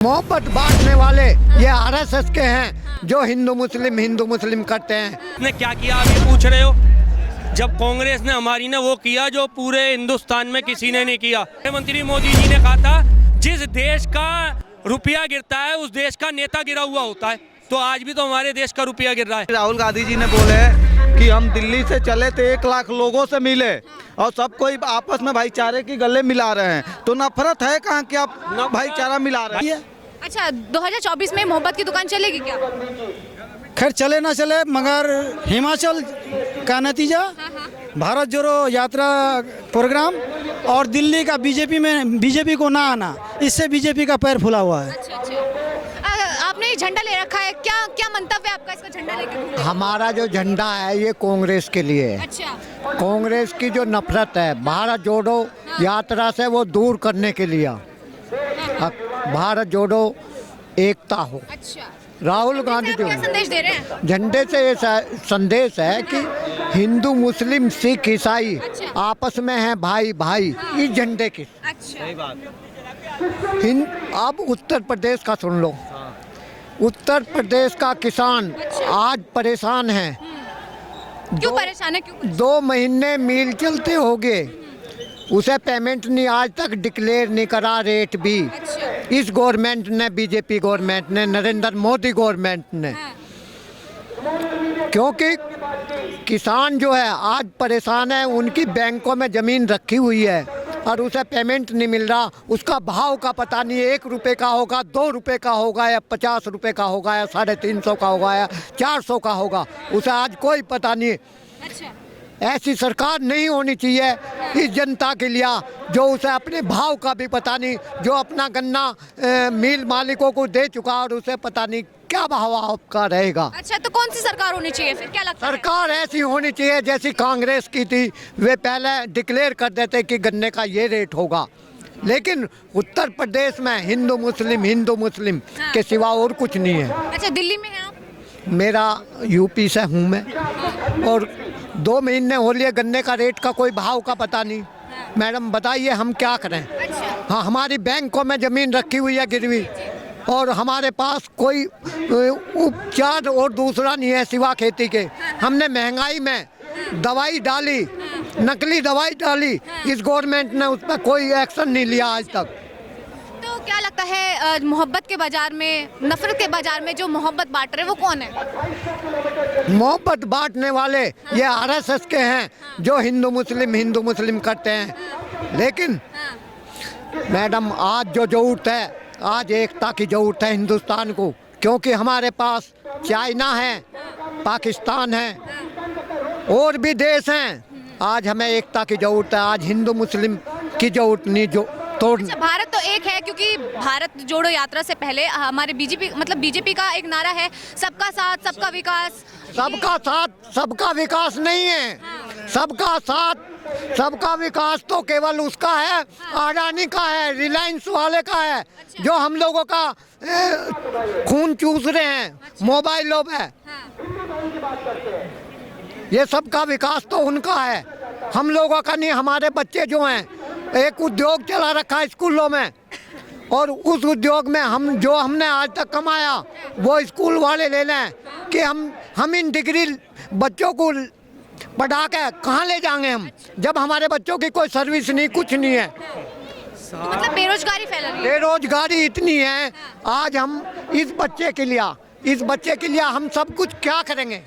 मोहब्बत बांटने वाले ये आरएसएस के हैं जो हिंदू मुस्लिम करते हैं। ने क्या किया आप ये पूछ रहे हो? जब कांग्रेस ने हमारी ने वो किया जो पूरे हिंदुस्तान में किसी ने नहीं किया। मुख्यमंत्री मोदी जी ने कहा था जिस देश का रुपया गिरता है उस देश का नेता गिरा हुआ होता है, तो आज भी तो हमारे देश का रुपया गिर रहा है। राहुल गांधी जी ने बोले कि हम दिल्ली से चले तो 1 लाख लोगों से मिले और सबको आपस में भाईचारे की गले मिला रहे हैं, तो नफरत है कहाँ कि आप भाईचारा मिला रहे हैं। अच्छा, 2024 में मोहब्बत की दुकान चलेगी क्या? खैर चले ना चले, मगर हिमाचल का नतीजा, भारत जोड़ो यात्रा प्रोग्राम और दिल्ली का बीजेपी को ना आना, इससे बीजेपी का पैर फुला हुआ है। अच्छा, आपने झंडा ले रखा है, क्या क्या मंतव्य है आपका इसका झंडा लेकर? हमारा जो झंडा है ये कांग्रेस के लिए है। अच्छा, कांग्रेस की जो नफरत है भारत जोड़ो यात्रा से वो दूर करने के लिए भारत जोड़ो एकता हो। अच्छा, राहुल गांधी क्या संदेश दे रहे हैं? झंडे से ये संदेश है कि हिंदू मुस्लिम सिख ईसाई आपस में है भाई भाई, इस झंडे की। अच्छा, अब उत्तर प्रदेश का सुन लो। उत्तर प्रदेश का किसान आज परेशान है। क्यों परेशान है? क्यों? 2 महीने मील चलते हो गए, उसे पेमेंट नहीं आज तक डिक्लेयर नहीं करा रेट भी। अच्छा, इस गवर्नमेंट ने, बीजेपी गवर्नमेंट ने, नरेंद्र मोदी गवर्नमेंट ने, क्योंकि किसान जो है आज परेशान है। उनकी बैंकों में ज़मीन रखी हुई है और उसे पेमेंट नहीं मिल रहा। उसका भाव का पता नहीं, 1 रुपये का होगा, 2 रुपये का होगा या 50 रुपये का होगा या 350 का होगा या 400 का होगा, उसे आज कोई पता नहीं। अच्छा, ऐसी सरकार नहीं होनी चाहिए इस जनता के लिए जो उसे अपने भाव का भी पता नहीं, जो अपना गन्ना मिल मालिकों को दे चुका और उसे पता नहीं क्या भाव आपका रहेगा। अच्छा, तो कौन सी सरकार होनी चाहिए फिर, क्या लगता है? सरकार ऐसी होनी चाहिए जैसी कांग्रेस की थी, वे पहले डिक्लेयर कर देते कि गन्ने का ये रेट होगा। लेकिन उत्तर प्रदेश में हिंदू मुस्लिम के सिवा और कुछ नहीं है। अच्छा, दिल्ली में है आप? मेरा यूपी से हूँ मैं, और 2 महीने हो लिए गन्ने का रेट का कोई भाव का पता नहीं। मैडम बताइए हम क्या करें? अच्छा, हाँ, हमारी बैंकों में ज़मीन रखी हुई है गिरवी, और हमारे पास कोई उपचार और दूसरा नहीं है सिवा खेती के। हमने महंगाई में दवाई डाली, नकली दवाई डाली, इस गवर्नमेंट ने उस पर कोई एक्शन नहीं लिया आज तक। तो क्या लगता है मोहब्बत के बाजार में, नफरत के बाजार में जो मोहब्बत बांट रहे हैं वो कौन है? मोहब्बत बांटने वाले ये आरएसएस के हैं जो हिंदू मुस्लिम करते हैं। लेकिन मैडम आज जो जरूरत है, आज एकता की जरूरत है हिंदुस्तान को, क्योंकि हमारे पास चाइना है, पाकिस्तान है, और भी देश हैं। आज हमें एकता की जरूरत है, आज हिंदू मुस्लिम की जरूरत नहीं जो तोड़। अच्छा, भारत तो एक है, क्योंकि भारत जोड़ो यात्रा से पहले हमारे बीजेपी का एक नारा है, सबका साथ सबका विकास। सबका साथ सबका विकास नहीं है। सबका साथ सबका विकास तो केवल उसका है, अडानी का है, रिलायंस वाले का है, जो हम लोगों का खून चूस रहे हैं मोबाइलों में। ये सबका विकास तो उनका है, हम लोगों का नहीं। हमारे बच्चे जो हैं, एक उद्योग चला रखा है स्कूलों में, और उस उद्योग में हमने आज तक कमाया वो स्कूल वाले ले लें कि हम इन डिग्री बच्चों को पढ़ा के कहाँ ले जाएंगे हम, जब हमारे बच्चों की कोई सर्विस नहीं, कुछ नहीं है। मतलब बेरोजगारी फैल रही है। बेरोजगारी इतनी है। आज हम इस बच्चे के लिए हम सब कुछ क्या करेंगे?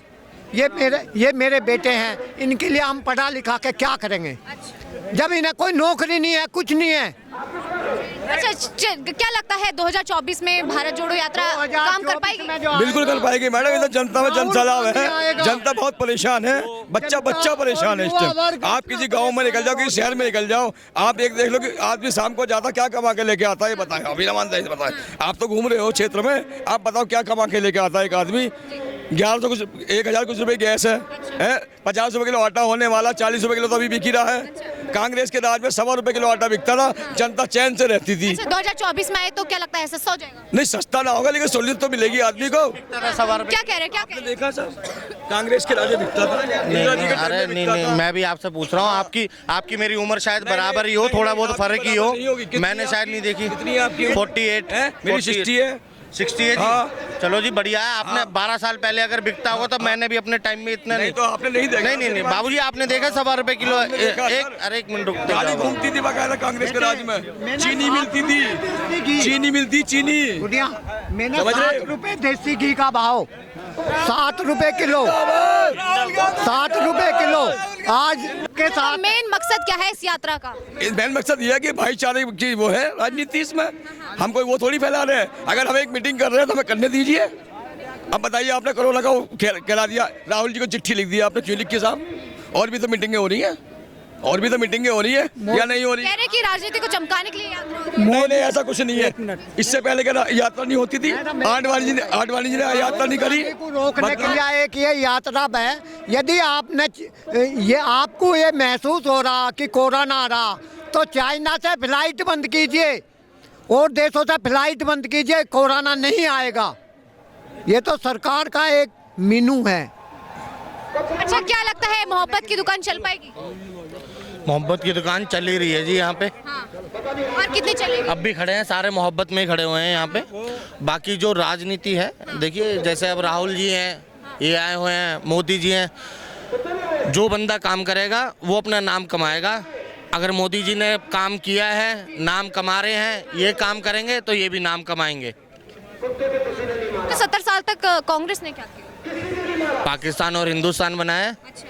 ये मेरे बेटे हैं, इनके लिए हम पढ़ा लिखा के क्या करेंगे जब इन्हें कोई नौकरी नहीं है, कुछ नहीं है। अच्छा, क्या लगता है 2024 में भारत जोड़ो यात्रा काम कर पाएगी? बिल्कुल कर पाएगी मैडम। इधर जनता में जनसैलाब है, जनता बहुत परेशान है, बच्चा परेशान है इस टाइम। आप किसी गांव में निकल जाओ, किसी शहर में निकल जाओ, आप एक देख लो कि आदमी शाम को जाता क्या कमा के लेके आता है, बताएं। अभी ना मानता है, बताएं। आप तो घूम रहे हो क्षेत्र में, आप बताओ क्या कमा के लेके आता है एक आदमी? 1100 कुछ 1000 कुछ रुपए गैस है 50 रुपए किलो आटा होने वाला, 40 रुपए किलो तो अभी बिक ही रहा है। कांग्रेस के राज में 1.25 रुपए किलो आटा बिकता था, जनता चैन से रहती थी। अच्छा, 2024 में आए तो क्या लगता है सस्ता हो जाएगा? नहीं सस्ता ना होगा, लेकिन सहूलियत तो मिलेगी आदमी को। क्या कह रहे हैं, क्या कह रहे हैं? देखा सर, कांग्रेस के राज में बिकता था। अरे नहीं, मैं भी आपसे पूछ रहा हूँ, आपकी मेरी उम्र शायद बराबर ही हो, थोड़ा बहुत फर्क ही हो, मैंने शायद नहीं देखी। कितनी आपकी? 48 मेरी 60 है। 68 हाँ। चलो जी बढ़िया है। आपने 12 साल पहले अगर बिकता होगा तो मैंने भी अपने टाइम में इतना नहीं तो आपने नहीं देखा। नहीं बाबूजी आपने देखा 1.25 रुपए किलो एक मिनट रुकते गाड़ी घूमती थी बकायदा कांग्रेस के राज में, चीनी मिलती थी, चीनी मिलती, चीनी मैंने समझ रहे? 7 रुपए देसी घी का भाव, 7 रुपए किलो, 7 रुपए किलो आज के साथ। मेन मकसद क्या है इस यात्रा का? मेन मकसद ये है कि भाईचारे की वो है राजनीति, इसमें हम कोई वो थोड़ी फैला रहे हैं। अगर हम एक मीटिंग कर रहे हैं तो हमें करने दीजिए। अब बताइए, आपने कोरोना का करा दिया, राहुल जी को चिट्ठी लिख दिया आपने, क्यों लिख के साहब? और भी तो मीटिंगें हो रही हैं, और भी तो मीटिंगें हो रही है या नहीं हो रही? कह रहे कि राजनीति को चमकाने के लिए यात्रा होती है। नहीं ऐसा कुछ नहीं है। इससे पहले क्या यात्रा नहीं होती थी? आडवाणी जी ने यात्रा नहीं करी। को रोकने के लिए एक ये यात्रा है। यदि आपने ये आपको ये महसूस हो रहा कि कोरोना आ रहा, तो चाइना से फ्लाइट बंद कीजिए और देशों से फ्लाइट बंद कीजिए, कोरोना नहीं आएगा। ये तो सरकार का एक मीनू है। अच्छा, क्या लगता है मोहब्बत की दुकान चल पाएगी? मोहब्बत की दुकान चल ही रही है जी यहाँ पे। हाँ। और कितनी चलेगी? अब भी खड़े हैं, सारे मोहब्बत में ही खड़े हुए हैं यहाँ पे। बाकी जो राजनीति है, देखिए जैसे अब राहुल जी हैं, ये आए हुए हैं, मोदी जी हैं, जो बंदा काम करेगा वो अपना नाम कमाएगा। अगर मोदी जी ने काम किया है, नाम कमा रहे हैं, ये काम करेंगे तो ये भी नाम कमाएंगे। तो 70 साल तक कांग्रेस ने क्या किया? पाकिस्तान और हिंदुस्तान बनाया। अच्छा,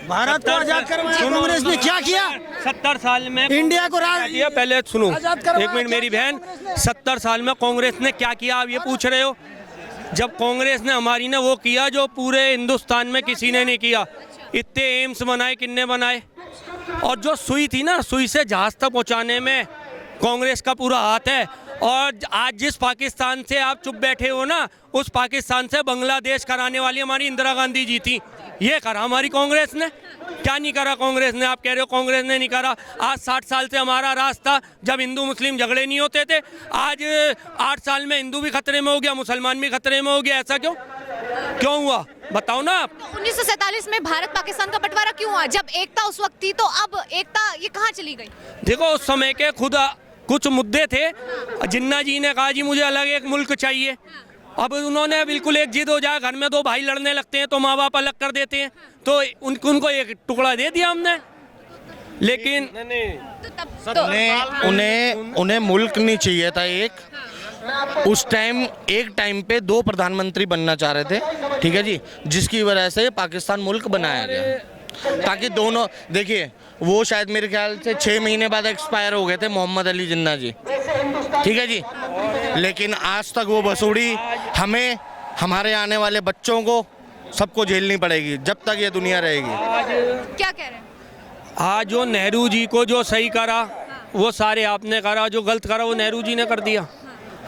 भारत को आजाद करवाया कांग्रेस ने क्या किया? 70 साल में इंडिया को ये पहले सुनो, आजाद करवाया, एक मिनट मेरी क्या बहन, 70 साल में कांग्रेस ने क्या किया आप ये पूछ रहे हो? जब कांग्रेस ने हमारी ने वो किया जो पूरे हिंदुस्तान में किसी ने नहीं किया। इतने एम्स बनाए, किन्ने बनाए? और जो सुई थी ना, सुई से जहाज तक पहुँचाने में कांग्रेस का पूरा हाथ है। और आज जिस पाकिस्तान से आप चुप बैठे हो ना, उस पाकिस्तान से बांग्लादेश कराने वाली हमारी इंदिरा गांधी जी थी। ये करा हमारी कांग्रेस ने? क्या नहीं करा कांग्रेस ने? आप कह रहे हो कांग्रेस ने नहीं करा। आज 60 साल से हमारा रास्ता, जब हिंदू मुस्लिम झगड़े नहीं होते थे, आज 8 साल में हिंदू भी खतरे में हो गया, मुसलमान भी खतरे में हो गया। ऐसा क्यों हुआ बताओ ना आप? 1947 में भारत पाकिस्तान का बंटवारा क्यों हुआ? जब एकता उस वक्त थी, तो अब एकता ये कहाँ चली गई? देखो, उस समय के खुद कुछ मुद्दे थे। जिन्ना जी ने कहा जी मुझे अलग एक मुल्क चाहिए। अब उन्होंने बिल्कुल एक जिद हो जाए, घर में 2 भाई लड़ने लगते हैं तो माँ बाप अलग कर देते हैं, तो उनको एक टुकड़ा दे दिया हमने। लेकिन उन्हें मुल्क नहीं चाहिए था एक। उस टाइम एक टाइम पे 2 प्रधानमंत्री बनना चाह रहे थे, ठीक है जी, जिसकी वजह से पाकिस्तान मुल्क बनाया गया, ताकि दोनों, देखिए वो शायद मेरे ख्याल से 6 महीने बाद एक्सपायर हो गए थे, मोहम्मद अली जिन्ना जी, ठीक है जी। लेकिन आज तक वो बसूड़ी हमें, हमारे आने वाले बच्चों को, सबको झेलनी पड़ेगी जब तक ये दुनिया रहेगी। क्या कह रहे हैं? आज जो नेहरू जी को जो सही करा वो सारे आपने करा, जो गलत करा वो नेहरू जी ने कर दिया।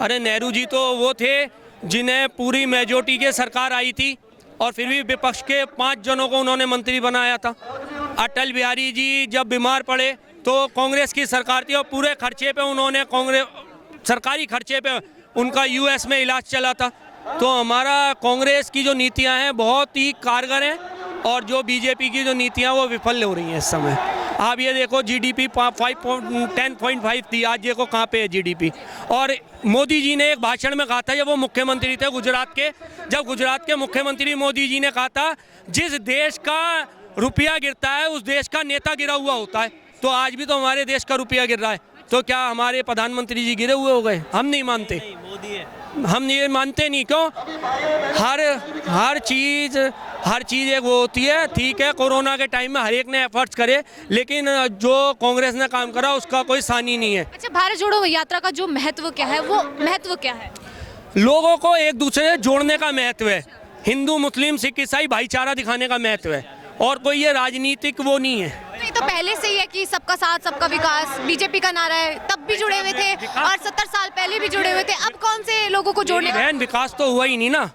अरे नेहरू जी तो वो थे जिन्हें पूरी मेजोरिटी की सरकार आई थी और फिर भी विपक्ष के 5 जनों को उन्होंने मंत्री बनाया था। अटल बिहारी जी जब बीमार पड़े तो कांग्रेस की सरकार थी और पूरे खर्चे पे उन्होंने, सरकारी खर्चे पे उनका यूएस में इलाज चला था। तो हमारा कांग्रेस की जो नीतियां हैं बहुत ही कारगर हैं और जो बीजेपी की जो नीतियां वो विफल हो रही हैं इस समय। आप ये देखो, जीडीपी 10.5 थी, आज देखो कहाँ पे है जीडीपी। और मोदी जी ने एक भाषण में कहा था, जब वो मुख्यमंत्री थे गुजरात के, जब गुजरात के मुख्यमंत्री मोदी जी ने कहा था, जिस देश का रुपया गिरता है उस देश का नेता गिरा हुआ होता है। तो आज भी तो हमारे देश का रुपया गिर रहा है, तो क्या हमारे प्रधानमंत्री जी गिरे हुए हो गए? हम नहीं मानते, हम ये मानते नहीं। क्यों? हर चीज़ एक वो होती है, ठीक है, कोरोना के टाइम में हर एक ने एफर्ट्स करे, लेकिन जो कांग्रेस ने काम करा उसका कोई सानी नहीं है। अच्छा, भारत जोड़ो यात्रा का जो महत्व क्या है, वो महत्व क्या है? लोगों को एक दूसरे से जोड़ने का महत्व है, हिंदू मुस्लिम सिख ईसाई भाईचारा दिखाने का महत्व है, और कोई ये राजनीतिक वो नहीं है। नहीं तो पहले से ही है कि सबका साथ सबका विकास बीजेपी का नारा है, तब भी जुड़े हुए थे और 70 साल पहले भी जुड़े हुए थे। अब कौन से लोगों को जोड़ने का? बहन, विकास तो हुआ ही नहीं ना।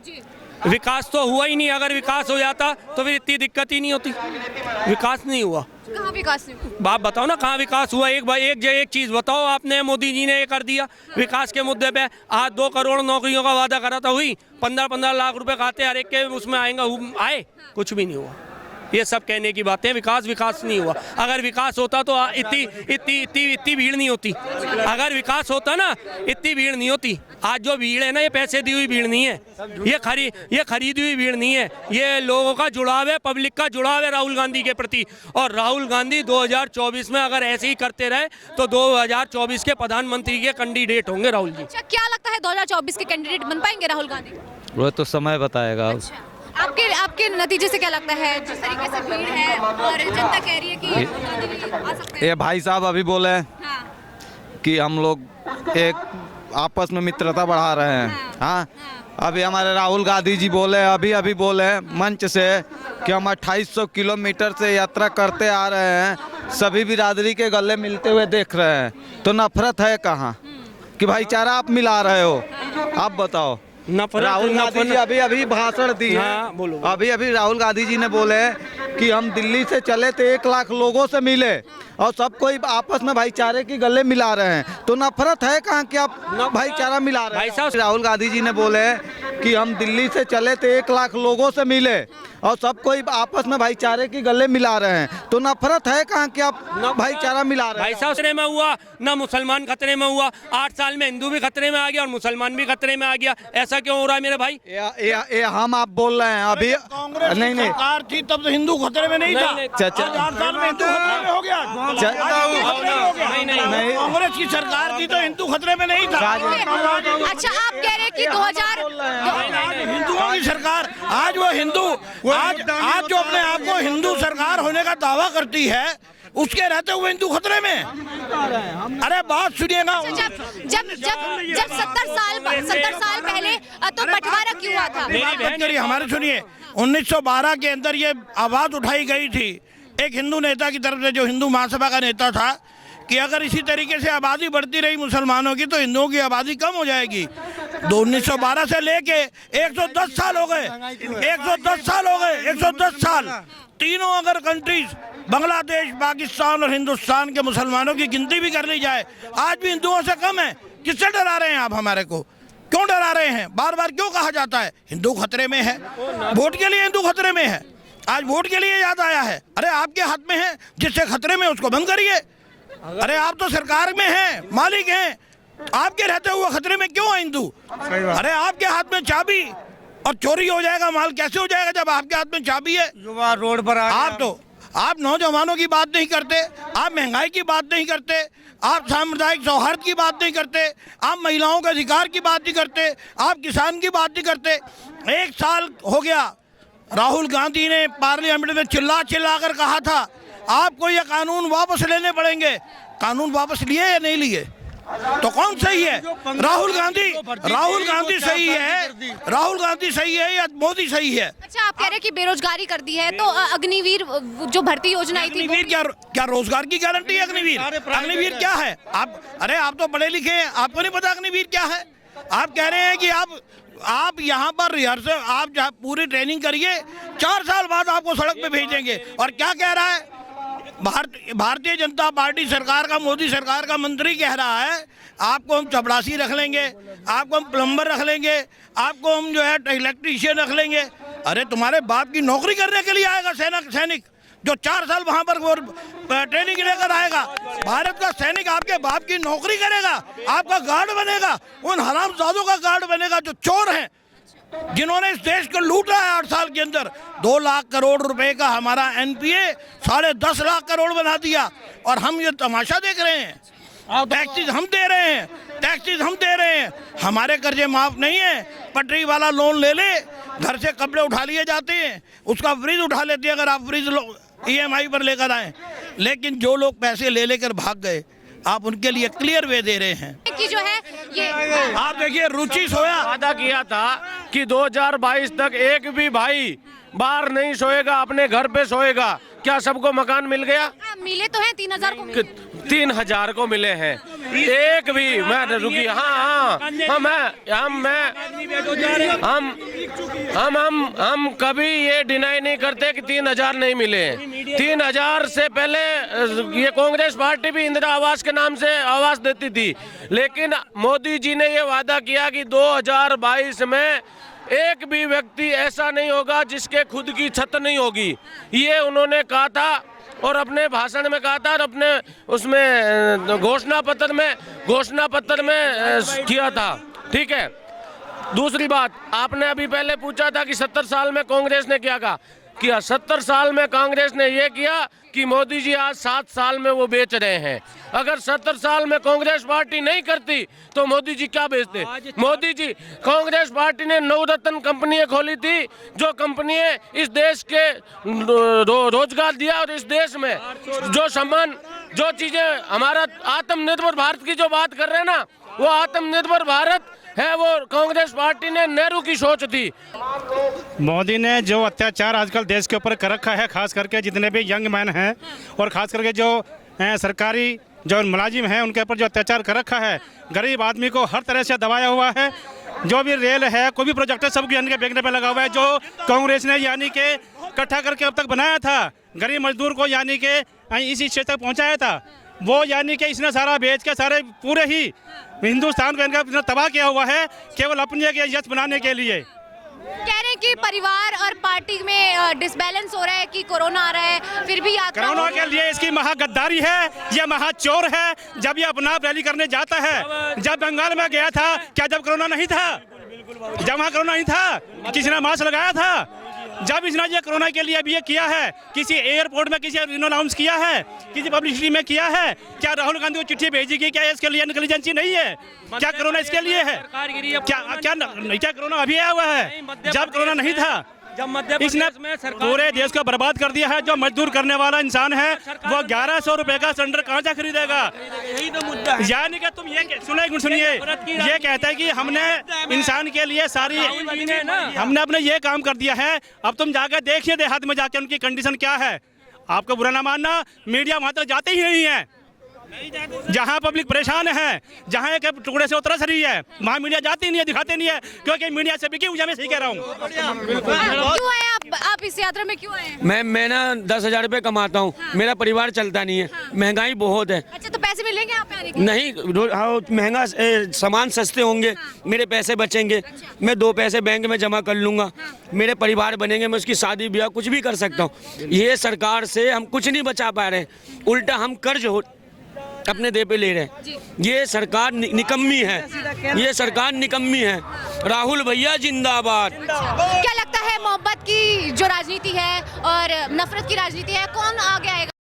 विकास तो हुआ ही नहीं। अगर विकास हो जाता तो फिर इतनी दिक्कत ही नहीं होती। विकास नहीं हुआ। कहाँ विकास नहीं हुआ? आप बताओ ना कहाँ विकास हुआ। एक चीज़ बताओ, आपने मोदी जी ने ये कर दिया विकास के मुद्दे पे। आज 2 करोड़ नौकरियों का वादा करा था, हुई 15-15 लाख रुपए खाते हर एक के उसमें आए, कुछ भी नहीं हुआ। ये सब कहने की बातें, विकास नहीं हुआ। अगर विकास होता तो इतनी भीड़ नहीं होती। अगर विकास होता ना इतनी भीड़ नहीं होती। आज जो भीड़ है ना, ये पैसे दी हुई भीड़ नहीं है, ये खरीदी हुई भीड़ नहीं है। ये लोगों का जुड़ाव है, पब्लिक का जुड़ाव है राहुल गांधी के प्रति। और राहुल गांधी 2024 में अगर ऐसे ही करते रहे तो 2024 के प्रधानमंत्री के कैंडिडेट होंगे राहुल जी। अच्छा, क्या लगता है 2024 के कैंडिडेट बन पाएंगे राहुल गांधी? वो तो समय बताएगा। अच्छा, आपके नतीजे से क्या लगता है? जिस तरीके से भीड़ है और जनता कह रही है कि राहुल गांधी आ सकते हैं। ये भाई साहब अभी बोले हाँ, कि हम लोग एक आपस में मित्रता बढ़ा रहे हैं। हाँ, अभी हमारे राहुल गांधी जी बोले, अभी बोले मंच से कि हम 2800 किलोमीटर से यात्रा करते आ रहे हैं, सभी बिरादरी के गले मिलते हुए देख रहे हैं। तो नफरत है कहाँ कि भाईचारा आप मिला रहे हो? आप बताओ। राहुल गांधी जी अभी भाषण दिए। हाँ, बोलो। अभी राहुल गांधी जी ने बोले कि हम दिल्ली से चले तो 1 लाख लोगों से मिले और सबको आपस में भाईचारे की गले मिला रहे हैं। तो नफरत है कहाँ कि आप भाईचारा मिला रहे हैं? राहुल गांधी जी ने बोले कि हम दिल्ली से चले तो 1 लाख लोगों से मिले और सबको आपस में भाईचारे की गले मिला रहे हैं। तो नफरत है कहाँ कि आप भाईचारा मिला रहे हैं? भाई साहब खतरे में हुआ ना, मुसलमान खतरे में हुआ। 8 साल में हिंदू भी खतरे में आ गया और मुसलमान भी खतरे में आ गया। ऐसा क्यों हो रहा है मेरे भाई? ये हम आप बोल रहे हैं अभी नहीं सरकार थी तब तो हिंदू खतरे में नहीं था। आज 8 साल में हिंदू खतरे में हो गया। नहीं। कांग्रेस की सरकार थी तो हिंदू खतरे में नहीं था। अच्छा, आप कह रहे हैं कि 2000 हिंदुओं की सरकार, आज वो हिंदू आज जो अपने आप को हिंदू सरकार होने का दावा करती है, उसके रहते हुए हिंदू खतरे में। अरे बात सुनिएगा। जब 70 साल पहले तो बंटवारा क्यों हुआ था? हमारे सुनिए, 1912 के अंदर ये आवाज उठाई गई थी एक हिंदू नेता की तरफ से, जो हिंदू महासभा का नेता था, कि अगर इसी तरीके से आबादी बढ़ती रही मुसलमानों की तो हिंदुओं की आबादी कम हो जाएगी। 1912 से लेके 110 साल हो गए, 110 साल। तीनों अगर कंट्रीज, बांग्लादेश, पाकिस्तान और हिंदुस्तान के मुसलमानों की गिनती भी कर ली जाए, आज भी हिंदुओं से कम है। किससे डरा रहे हैं आप हमारे को? क्यों डरा रहे हैं? बार बार क्यों कहा जाता है हिंदू खतरे में है? वोट के लिए हिंदू खतरे में है। आज वोट के लिए याद आया है? अरे आपके हाथ में है, जिससे खतरे में उसको बंद करिए। अरे आप तो सरकार में हैं, मालिक हैं, आपके रहते हुए खतरे में क्यों है हिंदू? अरे आपके हाथ में चाबी और चोरी हो जाएगा माल, कैसे हो जाएगा जब आपके हाथ में चाबी है? युवा रोड पर आप नौजवानों की बात नहीं करते, आप महंगाई की बात नहीं करते, आप सामुदायिक सौहार्द की बात नहीं करते, आप महिलाओं के अधिकार की बात नहीं करते, आप किसान की बात नहीं करते। 1 साल हो गया, राहुल गांधी ने पार्लियामेंट में चिल्ला कर कहा था आपको ये कानून वापस लेने पड़ेंगे। कानून वापस लिए या नहीं लिए? तो कौन सही है? राहुल गांधी सही है या मोदी सही है? अच्छा, आप कह रहे हैं कि बेरोजगारी कर दी है, तो अग्निवीर जो भर्ती योजना आई थी, अग्निवीर क्या रोजगार की गारंटी है? अग्निवीर क्या है? आप तो पढ़े लिखे हैं, आपको नहीं पता अग्निवीर क्या है? आप कह रहे हैं कि आप यहाँ पर रिहर्सल, आप पूरी ट्रेनिंग करिए, 4 साल बाद आपको सड़क पे भेजेंगे। और क्या कह रहा है भारतीय जनता पार्टी सरकार का, मोदी सरकार का मंत्री कह रहा है आपको हम चपरासी रख लेंगे, आपको हम प्लम्बर रख लेंगे, आपको हम जो है इलेक्ट्रीशियन रख लेंगे। अरे तुम्हारे बाप की नौकरी करने के लिए आएगा सैनिक जो 4 साल वहां पर ट्रेनिंग लेकर आएगा। भारत का सैनिक आपके बाप की नौकरी करेगा, आपका गार्ड बनेगा, उन हरामजादों का गार्ड बनेगा जो चोर हैं, जिन्होंने इस देश को लूटा है 8 साल के अंदर। 2 लाख करोड़ रुपए का हमारा एनपीए 10.5 लाख करोड़ बना दिया और हम ये तमाशा देख रहे हैं। टैक्सेस हम दे रहे हैं, हमारे कर्जे माफ नहीं है। पटरी वाला लोन ले ले, घर से कपड़े उठा लिए जाते हैं, उसका फ्रिज उठा लेते हैं अगर आप फ्रिज EMI पर लेकर आए। लेकिन जो लोग पैसे ले लेकर भाग गए, आप उनके लिए क्लियर वे दे रहे हैं कि जो है ये आप देखिए, रुचि सोया वादा किया था कि 2022 तक एक भी भाई बाहर नहीं सोएगा, अपने घर पे सोएगा। क्या सबको मकान मिल गया? हाँ, मिले तो हैं 3000 को मिले। 3000 को मिले हैं, एक भी मैं रुकी। हाँ हम कभी ये डिनाई नहीं करते कि 3000 नहीं मिले। 3000 से पहले ये कांग्रेस पार्टी भी इंदिरा आवास के नाम से आवास देती थी, लेकिन मोदी जी ने ये वादा किया कि 2022 में एक भी व्यक्ति ऐसा नहीं होगा जिसके खुद की छत नहीं होगी, ये उन्होंने कहा था और अपने भाषण में कहा था और अपने उसमें घोषणा पत्र में किया था। ठीक है, दूसरी बात, आपने अभी पहले पूछा था कि 70 साल में कांग्रेस ने क्या किया। 70 साल में कांग्रेस ने ये किया कि मोदी जी आज 7 साल में वो बेच रहे हैं। अगर 70 साल में कांग्रेस पार्टी नहीं करती तो मोदी जी क्या बेचते? मोदी जी, कांग्रेस पार्टी ने नवरत्न कंपनियां खोली थी, जो कंपनियां इस देश के रोजगार दिया और इस देश में जो सामान, जो चीजें हमारा आत्मनिर्भर भारत की जो बात कर रहे हैं ना, वो आत्मनिर्भर भारत है, वो कांग्रेस पार्टी ने नेहरू की सोच थी। मोदी ने जो अत्याचार आजकल देश के ऊपर कर रखा है, खास करके जितने भी यंग मैन हैं और खास करके जो सरकारी जो मुलाजिम हैं उनके ऊपर जो अत्याचार कर रखा है, गरीब आदमी को हर तरह से दबाया हुआ है। जो भी रेल है, कोई भी प्रोजेक्ट है, सबकी यानी के बेचने पे लगा हुआ है। जो कांग्रेस ने यानी के इकट्ठा करके अब तक बनाया था, गरीब मजदूर को यानी के इसी क्षेत्र तक पहुँचाया था, वो यानी कि इसने सारा बेच के सारे पूरे ही हिंदुस्तान को इनका तबाह किया हुआ है, केवल अपने यश बनाने के लिए। कह रहे हैं कि परिवार और पार्टी में डिसबैलेंस हो रहा है कि कोरोना आ रहा है, फिर भी यात्रा कोरोना के लिए इसकी महागद्दारी है, ये महाचोर है। जब ये अपना रैली करने जाता है, जब बंगाल में गया था, क्या जब कोरोना नहीं था? जब वहाँ कोरोना नहीं था, किसी ने मास्क लगाया था? जब इसने ये कोरोना के लिए अभी ये किया है, किसी एयरपोर्ट में किसी अनाउंस किया है, किसी पब्लिसिटी में किया है, क्या राहुल गांधी को चिट्ठी भेजी कि क्या इसके लिए इंटेलिजेंसी नहीं है? क्या कोरोना इसके लिए है? क्या कोरोना अभी आया हुआ है? जब कोरोना नहीं था, इसने पूरे देश को बर्बाद कर दिया है। जो मजदूर करने वाला इंसान है वो 1100 रुपए का सिलेंडर कहाँ से खरीदेगा? यानी कि तुम ये सुनिए, ये कहता है कि हमने इंसान के लिए हमने अपने ये काम कर दिया है। अब तुम जाकर देखिए देहात में जाके उनकी कंडीशन क्या है। आपको बुरा ना मानना, मीडिया वहां तक जाते ही नहीं है। जहां पब्लिक परेशान है, जहां एक टुकड़े से उतर रही है, वहां मीडिया जाती नहीं है, दिखाते नहीं है, क्योंकि मीडिया से बिकी हुई। मैं सही कह रहा हूँ। क्यों आए आप इस यात्रा में क्यों आए? मैं ना 10,000 रुपये कमाता हूँ। हाँ। मेरा परिवार चलता नहीं है। हाँ। महंगाई बहुत है। अच्छा, तो पैसे मिलेंगे आप पे आने के? नहीं, महंगा सामान सस्ते होंगे। हाँ। मेरे पैसे बचेंगे। अच्छा। मैं 2 पैसे बैंक में जमा कर लूँगा। हाँ। मेरे परिवार बनेंगे, मैं उसकी शादी ब्याह कुछ भी कर सकता हूँ। ये सरकार से हम कुछ नहीं बचा पा रहे, उल्टा हम कर्ज अपने दे पे ले रहे हैं। ये सरकार निकम्मी है, ये सरकार निकम्मी है। राहुल भैया जिंदाबाद। क्या लगता है, मोहब्बत की जो राजनीति है और नफरत की राजनीति है, कौन आगे आएगा?